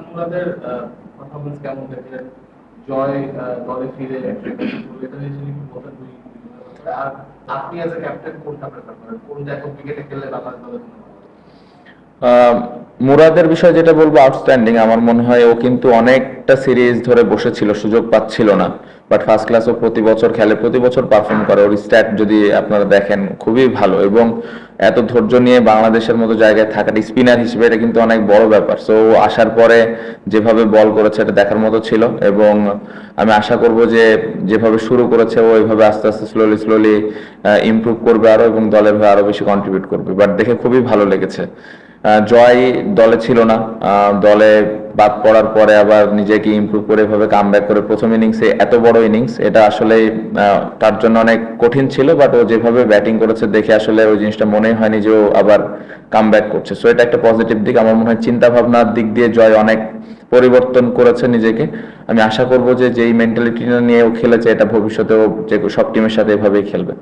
মুরাদের performance কেমন দেখলেন? জয় দলে ফিরে এটা নিয়ে যদি একটু বলতেন দুই আর আপনি অ্যাজ এ ক্যাপ্টেন কোনটা প্রেফার করেন? কোনটা এখন ক্রিকেটে খেললে বাংলাদেশ দলের জন্য ভালো? মুরাদের বিষয়ে যেটা বলবো, আউটস্ট্যান্ডিং। আমার মনে হয় ও কিন্তু অনেকটা সিরিজ ধরে বসেছিল, সুযোগ পাচ্ছিল না। বাট ফার্স্ট ক্লাস ও প্রতি বছর খেলে, প্রতি বছর পারফর্ম করে। ওর স্ট্যাট যদি আপনারা দেখেন খুবই ভালো, এবং এত ধৈর্য নিয়ে বাংলাদেশের মতো জায়গায় থাকাটা স্পিনার হিসেবে এটা কিন্তু অনেক বড় ব্যাপার। সো আসার পরে যেভাবে বল করেছে এটা দেখার মতো ছিল, এবং আমি আশা করব যে যেভাবে শুরু করেছে ও ওইভাবে আস্তে আস্তে স্লোলি স্লোলি ইমপ্রুভ করবে আরো, এবং দলের হয়ে আরো বেশি কন্ট্রিবিউট করবে। বাট দেখে খুবই ভালো লেগেছে। জয় দলে ছিল না, দলে বাদ পড়ার পরে আবার নিজেকে ইমপ্রুভ করে এভাবে কামব্যাক করে প্রথম ইনিংসে এত বড় ইনিংস, এটা আসলে তার জন্য অনেক কঠিন ছিল। বাট ও যেভাবে ব্যাটিং করেছে দেখে আসলে ওই জিনিসটা মনেই হয়নি যে ও আবার কামব্যাক করছে। সো এটা একটা পজিটিভ দিক। আমার মনে হয় চিন্তা ভাবনার দিক দিয়ে জয় অনেক পরিবর্তন করেছে নিজেকে। আমি আশা করব যে যেই মেন্টালিটি নিয়ে ও খেলেছে এটা ভবিষ্যতেও যে সব টিমের সাথে এভাবেই খেলবে।